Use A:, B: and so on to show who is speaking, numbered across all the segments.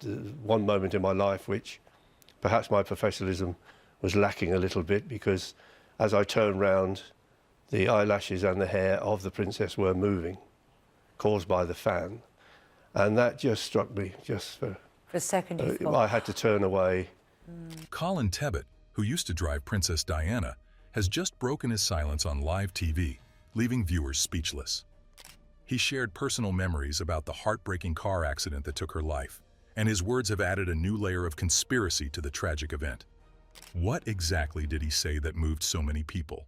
A: one moment in my life which perhaps my professionalism was lacking a little bit, because as I turned round, the eyelashes and the hair of the princess were moving, caused by the fan. And that just struck me, just for
B: a second you thought.
A: I had to turn away.
C: Colin Tebbett, who used to drive Princess Diana, has just broken his silence on live TV, leaving viewers speechless. He shared personal memories about the heartbreaking car accident that took her life, and his words have added a new layer of conspiracy to the tragic event. What exactly did he say that moved so many people?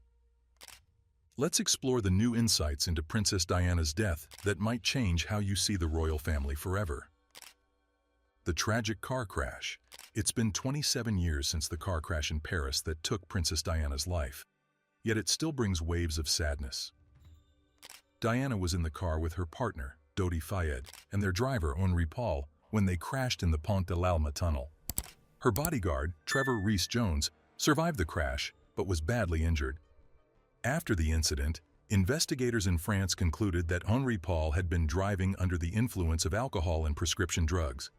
C: Let's explore the new insights into Princess Diana's death that might change how you see the royal family forever. The tragic car crash. It's been 27 years since the car crash in Paris that took Princess Diana's life, yet it still brings waves of sadness. Diana was in the car with her partner, Dodi Fayed, and their driver, Henri Paul, when they crashed in the Pont de l'Alma tunnel. Her bodyguard, Trevor Rees-Jones, survived the crash but was badly injured. After the incident, investigators in France concluded that Henri Paul had been driving under the influence of alcohol and prescription drugs.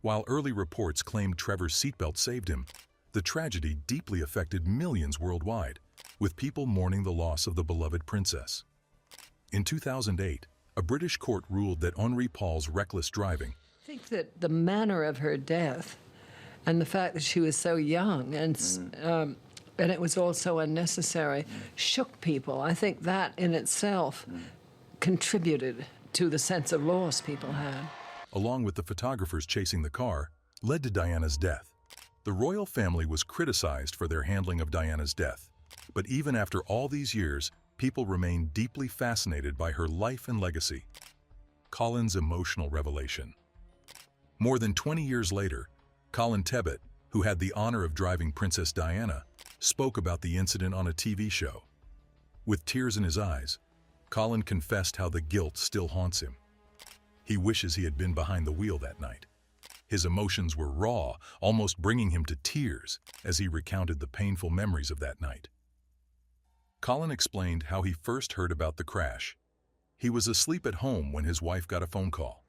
C: While early reports claimed Trevor's seatbelt saved him, the tragedy deeply affected millions worldwide, with people mourning the loss of the beloved princess. In 2008, a British court ruled that Henri Paul's reckless driving—
D: I think that the manner of her death and the fact that she was so young and it was also unnecessary shook people. I think that in itself contributed to the sense of loss people had.
C: along with the photographers chasing the car, led to Diana's death. The royal family was criticized for their handling of Diana's death, but even after all these years, people remain deeply fascinated by her life and legacy. Colin's emotional revelation. More than 20 years later, Colin Tebbett, who had the honor of driving Princess Diana, spoke about the incident on a TV show. With tears in his eyes, Colin confessed how the guilt still haunts him. He wishes he had been behind the wheel that night. His emotions were raw, almost bringing him to tears as he recounted the painful memories of that night. Colin explained how he first heard about the crash. He was asleep at home when his wife got a phone call.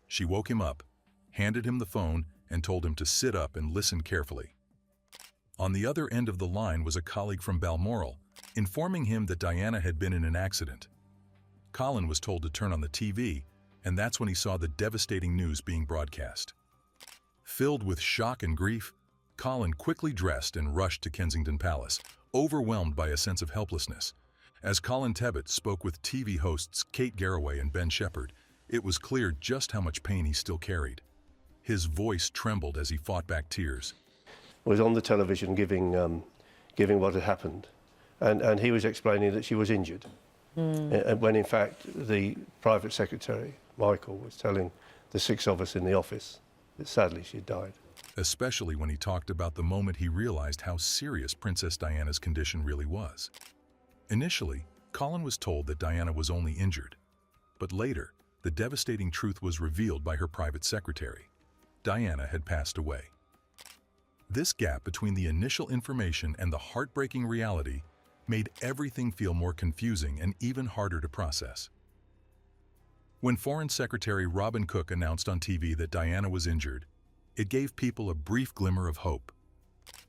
C: She woke him up, handed him the phone, and told him to sit up and listen carefully. On the other end of the line was a colleague from Balmoral, informing him that Diana had been in an accident. Colin was told to turn on the TV, and that's when he saw the devastating news being broadcast. Filled with shock and grief, Colin quickly dressed and rushed to Kensington Palace, overwhelmed by a sense of helplessness. As Colin Tebbett spoke with TV hosts Kate Garraway and Ben Shepherd, it was clear just how much pain he still carried. His voice trembled as he fought back tears.
A: I was on the television giving what had happened, and he was explaining that she was injured, when in fact the private secretary, Michael, was telling the six of us in the office that sadly she had died.
C: Especially when he talked about the moment he realized how serious Princess Diana's condition really was. Initially, Colin was told that Diana was only injured, but later, the devastating truth was revealed by her private secretary. Diana had passed away. This gap between the initial information and the heartbreaking reality made everything feel more confusing and even harder to process. When Foreign Secretary Robin Cook announced on TV that Diana was injured, it gave people a brief glimmer of hope.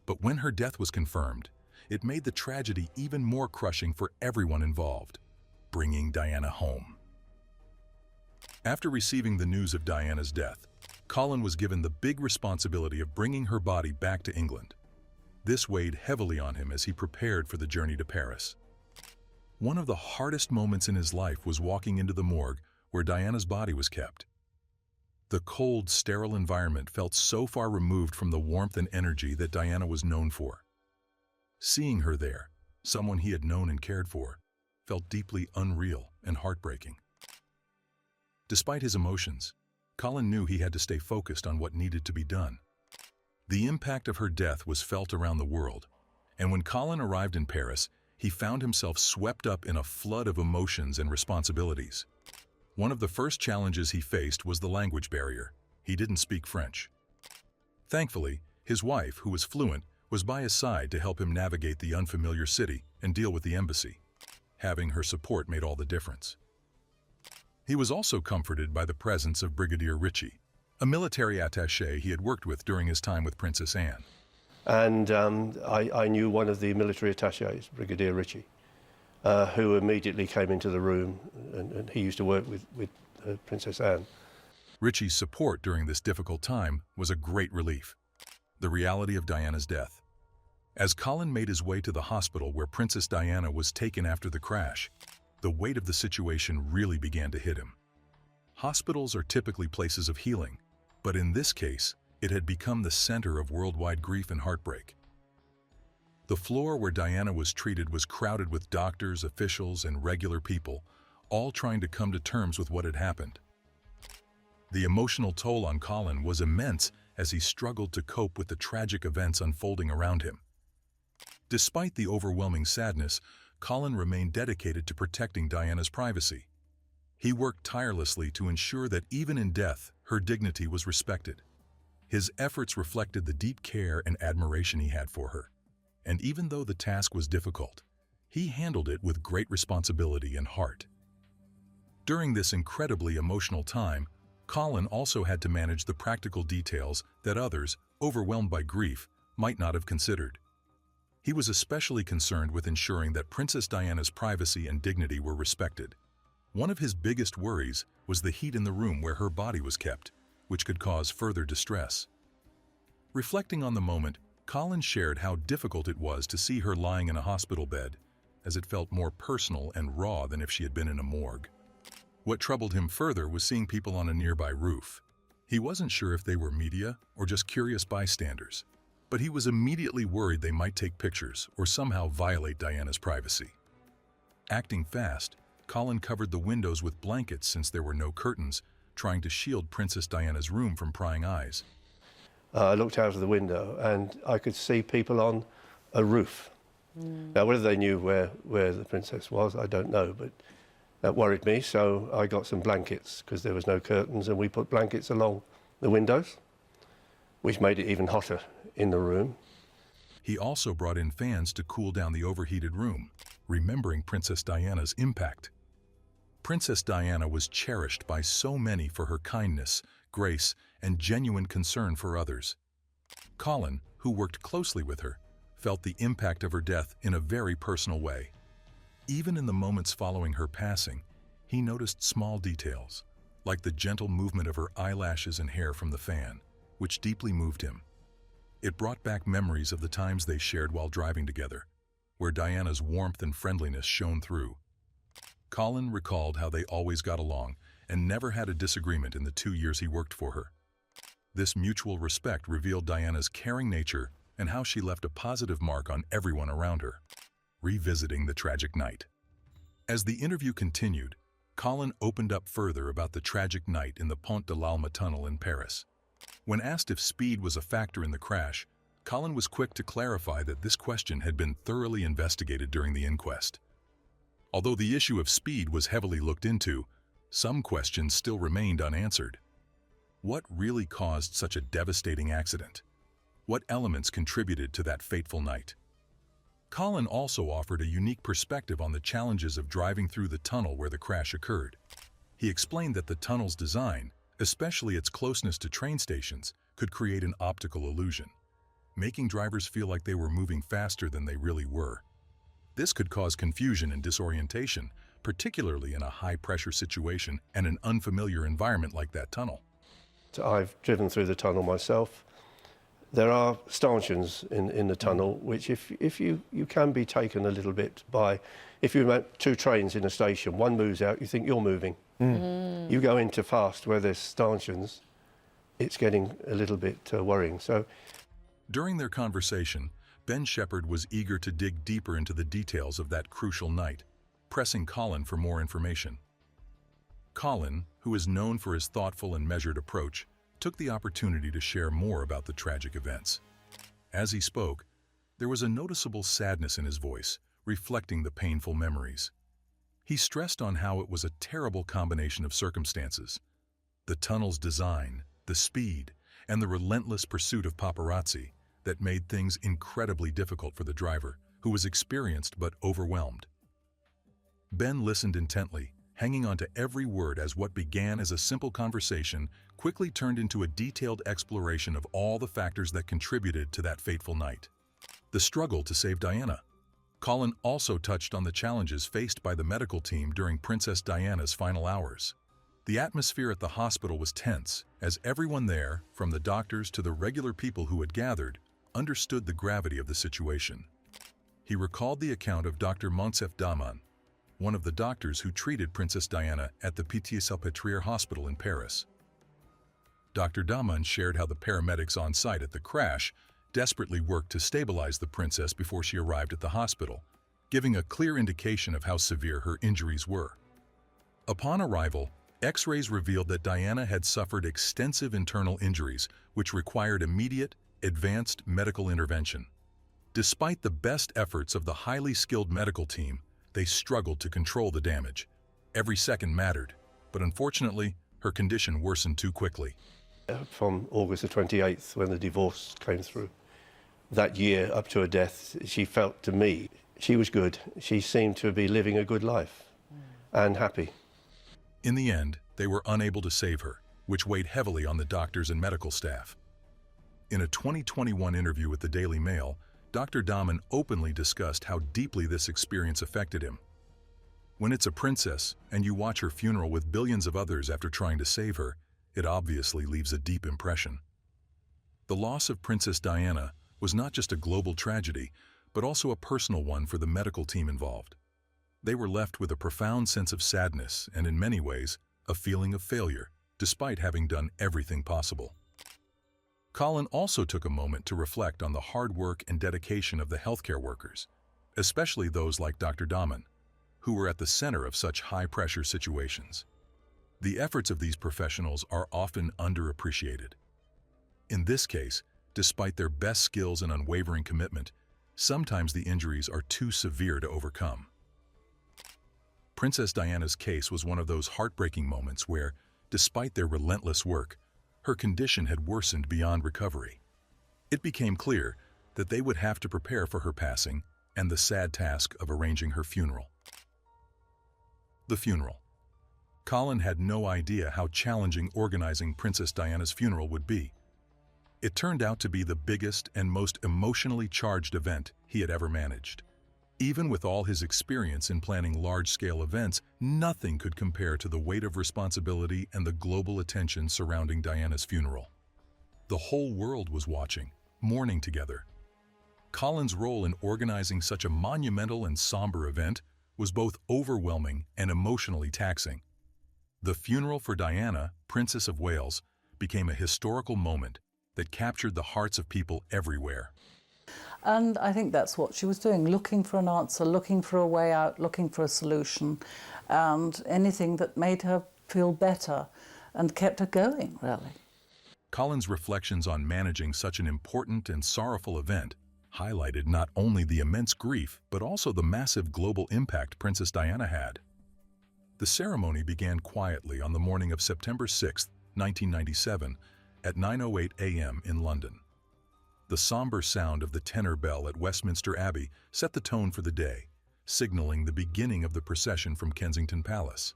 C: But when her death was confirmed, it made the tragedy even more crushing for everyone involved, bringing Diana home. After receiving the news of Diana's death, Colin was given the big responsibility of bringing her body back to England. This weighed heavily on him as he prepared for the journey to Paris. One of the hardest moments in his life was walking into the morgue where Diana's body was kept. The cold, sterile environment felt so far removed from the warmth and energy that Diana was known for. Seeing her there, someone he had known and cared for, felt deeply unreal and heartbreaking. Despite his emotions, Colin knew he had to stay focused on what needed to be done. The impact of her death was felt around the world, and when Colin arrived in Paris, he found himself swept up in a flood of emotions and responsibilities. One of the first challenges he faced was the language barrier. He didn't speak French. Thankfully, his wife, who was fluent, was by his side to help him navigate the unfamiliar city and deal with the embassy. Having her support made all the difference. He was also comforted by the presence of Brigadier Ritchie, a military attaché he had worked with during his time with Princess Anne.
A: And I knew one of the military attachés, Brigadier Ritchie, who immediately came into the room, and he used to work with Princess Anne.
C: Ritchie's support during this difficult time was a great relief. The reality of Diana's death. As Colin made his way to the hospital where Princess Diana was taken after the crash, the weight of the situation really began to hit him. Hospitals are typically places of healing, but in this case, it had become the center of worldwide grief and heartbreak. The floor where Diana was treated was crowded with doctors, officials, and regular people, all trying to come to terms with what had happened. The emotional toll on Colin was immense as he struggled to cope with the tragic events unfolding around him. Despite the overwhelming sadness, Colin remained dedicated to protecting Diana's privacy. He worked tirelessly to ensure that even in death, her dignity was respected. His efforts reflected the deep care and admiration he had for her. And even though the task was difficult, he handled it with great responsibility and heart. During this incredibly emotional time, Colin also had to manage the practical details that others, overwhelmed by grief, might not have considered. He was especially concerned with ensuring that Princess Diana's privacy and dignity were respected. One of his biggest worries was the heat in the room where her body was kept, which could cause further distress. Reflecting on the moment, Colin shared how difficult it was to see her lying in a hospital bed, as it felt more personal and raw than if she had been in a morgue. What troubled him further was seeing people on a nearby roof. He wasn't sure if they were media or just curious bystanders, but he was immediately worried they might take pictures or somehow violate Diana's privacy. Acting fast, Colin covered the windows with blankets since there were no curtains, trying to shield Princess Diana's room from prying eyes.
A: I looked out of the window and I could see people on a roof. Now, whether they knew where the princess was, I don't know, but that worried me, so I got some blankets because there was no curtains, and we put blankets along the windows, which made it even hotter in the room.
C: He also brought in fans to cool down the overheated room, remembering Princess Diana's impact. Princess Diana was cherished by so many for her kindness, grace, and genuine concern for others. Colin, who worked closely with her, felt the impact of her death in a very personal way. Even in the moments following her passing, he noticed small details, like the gentle movement of her eyelashes and hair from the fan, which deeply moved him. It brought back memories of the times they shared while driving together, where Diana's warmth and friendliness shone through. Colin recalled how they always got along and never had a disagreement in the 2 years he worked for her. This mutual respect revealed Diana's caring nature and how she left a positive mark on everyone around her. Revisiting the tragic night. As the interview continued, Colin opened up further about the tragic night in the Pont de l'Alma tunnel in Paris. When asked if speed was a factor in the crash, Colin was quick to clarify that this question had been thoroughly investigated during the inquest. Although the issue of speed was heavily looked into, some questions still remained unanswered. What really caused such a devastating accident? What elements contributed to that fateful night? Colin also offered a unique perspective on the challenges of driving through the tunnel where the crash occurred. He explained that the tunnel's design, especially its closeness to train stations, could create an optical illusion, making drivers feel like they were moving faster than they really were. This could cause confusion and disorientation, particularly in a high-pressure situation and an unfamiliar environment like that tunnel.
A: I've driven through the tunnel myself. There are stanchions in the tunnel, which if you can be taken a little bit by, if you have 2 trains in a station, one moves out, you think you're moving. You go into fast where there's stanchions, it's getting a little bit worrying. So,
C: during their conversation, Ben Shepherd was eager to dig deeper into the details of that crucial night, pressing Colin for more information. Colin, who is known for his thoughtful and measured approach, took the opportunity to share more about the tragic events. As he spoke, there was a noticeable sadness in his voice, reflecting the painful memories. He stressed on how it was a terrible combination of circumstances: the tunnel's design, the speed, and the relentless pursuit of paparazzi that made things incredibly difficult for the driver, who was experienced but overwhelmed. Ben listened intently, hanging on to every word as what began as a simple conversation quickly turned into a detailed exploration of all the factors that contributed to that fateful night. The struggle to save Diana. Colin also touched on the challenges faced by the medical team during Princess Diana's final hours. The atmosphere at the hospital was tense, as everyone there, from the doctors to the regular people who had gathered, understood the gravity of the situation. He recalled the account of Dr. Monsef Daman, one of the doctors who treated Princess Diana at the Pitié-Salpêtrière Hospital in Paris. Dr. Daman shared how the paramedics on site at the crash desperately worked to stabilize the princess before she arrived at the hospital, giving a clear indication of how severe her injuries were. Upon arrival, X-rays revealed that Diana had suffered extensive internal injuries which required immediate, advanced medical intervention. Despite the best efforts of the highly skilled medical team, they struggled to control the damage. Every second mattered, but unfortunately, her condition worsened too quickly.
A: From August the 28th, when the divorce came through, that year up to her death, she felt to me, she was good. She seemed to be living a good life and happy.
C: In the end, they were unable to save her, which weighed heavily on the doctors and medical staff. In a 2021 interview with the Daily Mail, Dr. Daman openly discussed how deeply this experience affected him. When it's a princess and you watch her funeral with billions of others after trying to save her, it obviously leaves a deep impression. The loss of Princess Diana was not just a global tragedy, but also a personal one for the medical team involved. They were left with a profound sense of sadness and, in many ways, a feeling of failure, despite having done everything possible. Colin also took a moment to reflect on the hard work and dedication of the healthcare workers, especially those like Dr. Daman, who were at the center of such high-pressure situations. The efforts of these professionals are often underappreciated. In this case, despite their best skills and unwavering commitment, sometimes the injuries are too severe to overcome. Princess Diana's case was one of those heartbreaking moments where, despite their relentless work, her condition had worsened beyond recovery. It became clear that they would have to prepare for her passing and the sad task of arranging her funeral. The funeral. Colin had no idea how challenging organizing Princess Diana's funeral would be. It turned out to be the biggest and most emotionally charged event he had ever managed. Even with all his experience in planning large-scale events, nothing could compare to the weight of responsibility and the global attention surrounding Diana's funeral. The whole world was watching, mourning together. Colin's role in organizing such a monumental and somber event was both overwhelming and emotionally taxing. The funeral for Diana, Princess of Wales, became a historical moment that captured the hearts of people everywhere.
B: And I think that's what she was doing, looking for an answer, looking for a way out, looking for a solution, and anything that made her feel better and kept her going, really.
C: Colin's reflections on managing such an important and sorrowful event highlighted not only the immense grief, but also the massive global impact Princess Diana had. The ceremony began quietly on the morning of September 6, 1997, at 9:08 a.m. in London. The somber sound of the tenor bell at Westminster Abbey set the tone for the day, signaling the beginning of the procession from Kensington Palace.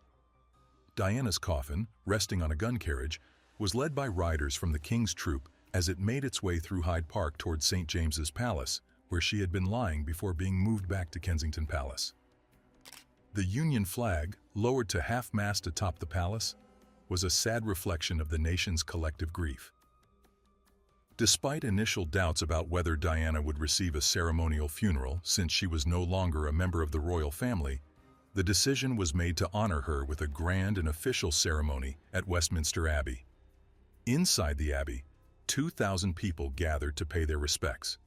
C: Diana's coffin, resting on a gun carriage, was led by riders from the King's Troop as it made its way through Hyde Park toward St. James's Palace, where she had been lying before being moved back to Kensington Palace. The Union flag, lowered to half-mast atop the palace, was a sad reflection of the nation's collective grief. Despite initial doubts about whether Diana would receive a ceremonial funeral since she was no longer a member of the royal family, the decision was made to honor her with a grand and official ceremony at Westminster Abbey. Inside the Abbey, 2,000 people gathered to pay their respects.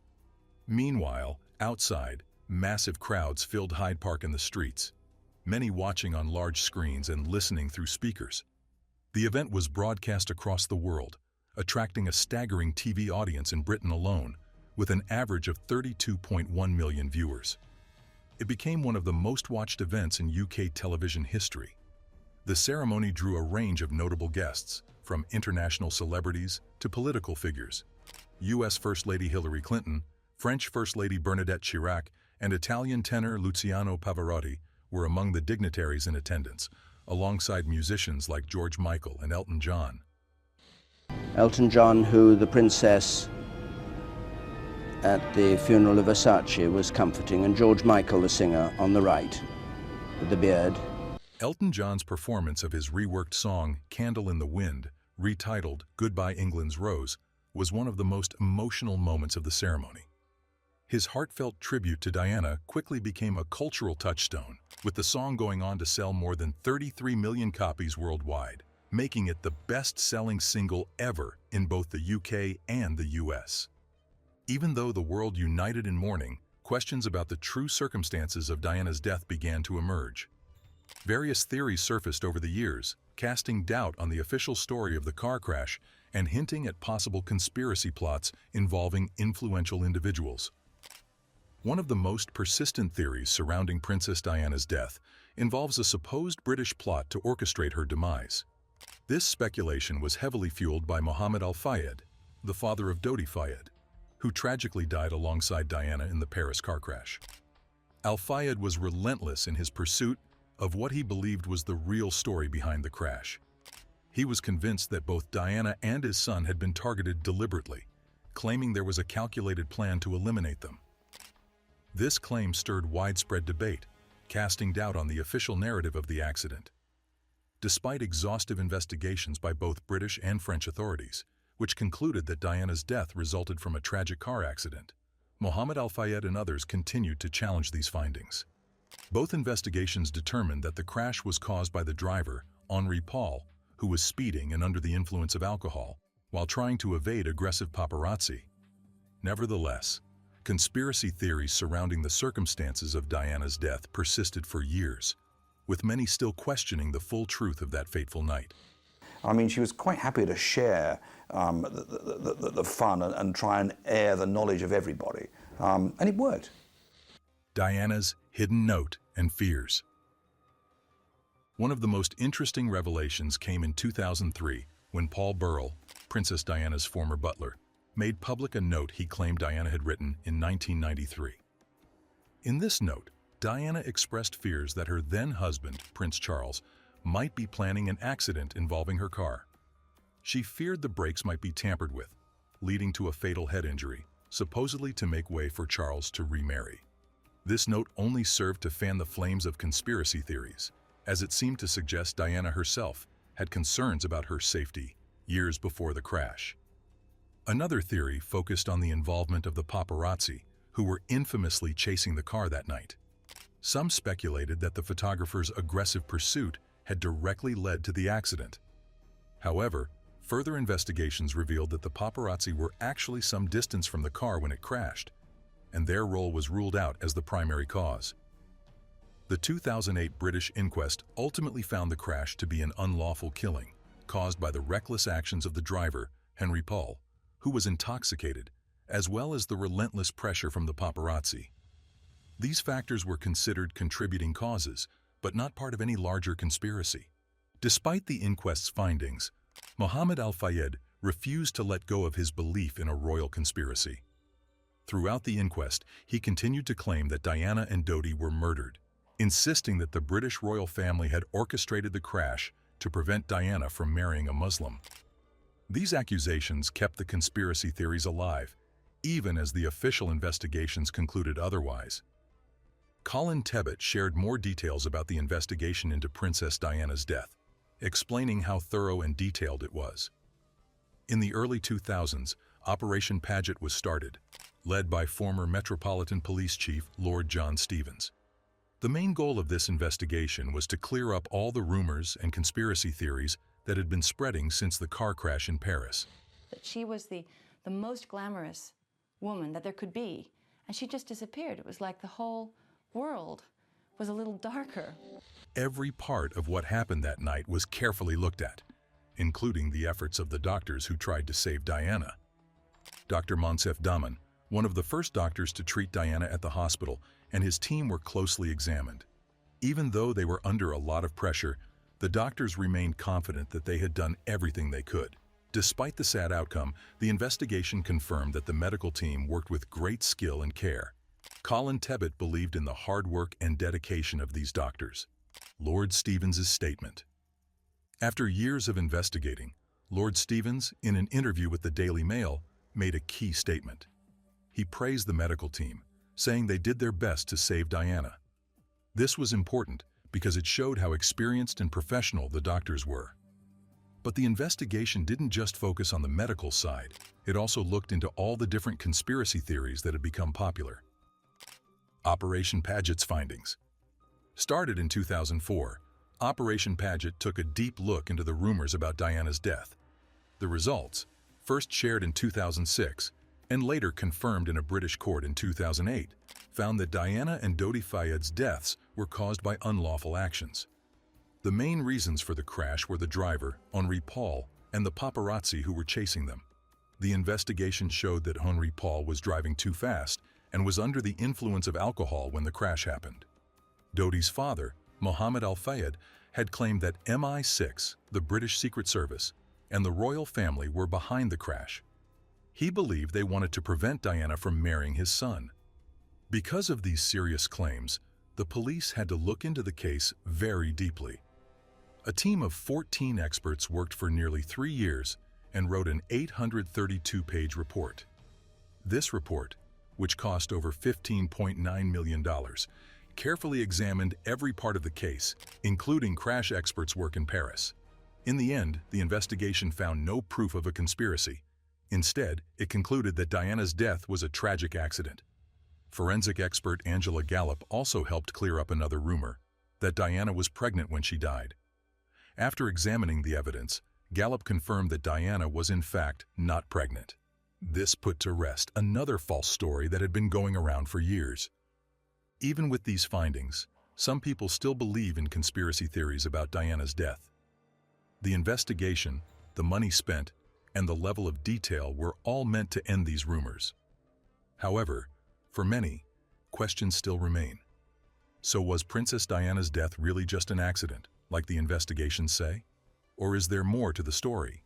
C: Meanwhile, outside, massive crowds filled Hyde Park and the streets, many watching on large screens and listening through speakers. The event was broadcast across the world, attracting a staggering TV audience in Britain alone, with an average of 32.1 million viewers. It became one of the most watched events in UK television history. The ceremony drew a range of notable guests, from international celebrities to political figures. US First Lady Hillary Clinton, French First Lady Bernadette Chirac, and Italian tenor Luciano Pavarotti were among the dignitaries in attendance, alongside musicians like George Michael and Elton John.
E: Elton John, who the princess at the funeral of Versace was comforting, and George Michael, the singer, on the right, with the beard.
C: Elton John's performance of his reworked song, Candle in the Wind, retitled Goodbye England's Rose, was one of the most emotional moments of the ceremony. His heartfelt tribute to Diana quickly became a cultural touchstone, with the song going on to sell more than 33 million copies worldwide, making it the best-selling single ever in both the UK and the US. Even though the world united in mourning, questions about the true circumstances of Diana's death began to emerge. Various theories surfaced over the years, casting doubt on the official story of the car crash and hinting at possible conspiracy plots involving influential individuals. One of the most persistent theories surrounding Princess Diana's death involves a supposed British plot to orchestrate her demise. This speculation was heavily fueled by Mohammed Al Fayed, the father of Dodi Fayed, who tragically died alongside Diana in the Paris car crash. Al Fayed was relentless in his pursuit of what he believed was the real story behind the crash. He was convinced that both Diana and his son had been targeted deliberately, claiming there was a calculated plan to eliminate them. This claim stirred widespread debate, casting doubt on the official narrative of the accident. Despite exhaustive investigations by both British and French authorities, which concluded that Diana's death resulted from a tragic car accident, Mohammed Al Fayed and others continued to challenge these findings. Both investigations determined that the crash was caused by the driver, Henri Paul, who was speeding and under the influence of alcohol, while trying to evade aggressive paparazzi. Nevertheless, conspiracy theories surrounding the circumstances of Diana's death persisted for years, with many still questioning the full truth of that fateful night.
F: I mean, she was quite happy to share the fun and try and air the knowledge of everybody. And it worked.
C: Diana's hidden note and fears. One of the most interesting revelations came in 2003 when Paul Burrell, Princess Diana's former butler, made public a note he claimed Diana had written in 1993. In this note, Diana expressed fears that her then-husband, Prince Charles, might be planning an accident involving her car. She feared the brakes might be tampered with, leading to a fatal head injury, supposedly to make way for Charles to remarry. This note only served to fan the flames of conspiracy theories, as it seemed to suggest Diana herself had concerns about her safety years before the crash. Another theory focused on the involvement of the paparazzi, who were infamously chasing the car that night. Some speculated that the photographer's aggressive pursuit had directly led to the accident. However, further investigations revealed that the paparazzi were actually some distance from the car when it crashed, and their role was ruled out as the primary cause. The 2008 British inquest ultimately found the crash to be an unlawful killing, caused by the reckless actions of the driver, Henri Paul, who was intoxicated, as well as the relentless pressure from the paparazzi. These factors were considered contributing causes, but not part of any larger conspiracy. Despite the inquest's findings, Mohammed Al Fayed refused to let go of his belief in a royal conspiracy. Throughout the inquest, he continued to claim that Diana and Dodi were murdered, insisting that the British royal family had orchestrated the crash to prevent Diana from marrying a Muslim. These accusations kept the conspiracy theories alive, even as the official investigations concluded otherwise. Colin Tebbett shared more details about the investigation into Princess Diana's death, explaining how thorough and detailed it was. In the early 2000s, Operation Paget was started, led by former Metropolitan Police Chief Lord John Stevens. The main goal of this investigation was to clear up all the rumors and conspiracy theories that had been spreading since the car crash in Paris.
G: That she was the most glamorous woman that there could be, and she just disappeared. It was like the whole world was a little darker.
C: Every part of what happened that night was carefully looked at, including the efforts of the doctors who tried to save Diana. Dr. Monsef Daman, one of the first doctors to treat Diana at the hospital, and his team were closely examined. Even though they were under a lot of pressure, the doctors remained confident that they had done everything they could. Despite the sad outcome, the investigation confirmed that the medical team worked with great skill and care. Colin Tebbett believed in the hard work and dedication of these doctors. Lord Stevens's statement. After years of investigating, Lord Stevens, in an interview with the Daily Mail, made a key statement. He praised the medical team, saying they did their best to save Diana. This was important because it showed how experienced and professional the doctors were. But the investigation didn't just focus on the medical side. It also looked into all the different conspiracy theories that had become popular. Operation Paget's findings. Started in 2004, Operation Paget took a deep look into the rumors about Diana's death. The results, first shared in 2006 and later confirmed in a British court in 2008, found that Diana and Dodi Fayed's deaths were caused by unlawful actions. The main reasons for the crash were the driver, Henri Paul, and the paparazzi who were chasing them. The investigation showed that Henri Paul was driving too fast and was under the influence of alcohol when the crash happened. Dodi's father, Mohammed Al-Fayed, had claimed that MI6, the British Secret Service, and the royal family were behind the crash. He believed they wanted to prevent Diana from marrying his son. Because of these serious claims, the police had to look into the case very deeply. A team of 14 experts worked for nearly 3 years and wrote an 832-page report. This report, which cost over $15.9 million, carefully examined every part of the case, including crash experts' work in Paris. In the end, the investigation found no proof of a conspiracy. Instead, it concluded that Diana's death was a tragic accident. Forensic expert Angela Gallup also helped clear up another rumor, that Diana was pregnant when she died. After examining the evidence, Gallup confirmed that Diana was in fact not pregnant. This put to rest another false story that had been going around for years. Even with these findings, some people still believe in conspiracy theories about Diana's death. The investigation, the money spent, and the level of detail were all meant to end these rumors. However, for many, questions still remain. So was Princess Diana's death really just an accident, like the investigations say? Or is there more to the story?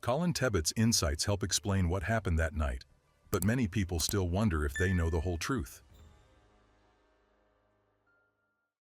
C: Colin Tebbett's insights help explain what happened that night, but many people still wonder if they know the whole truth.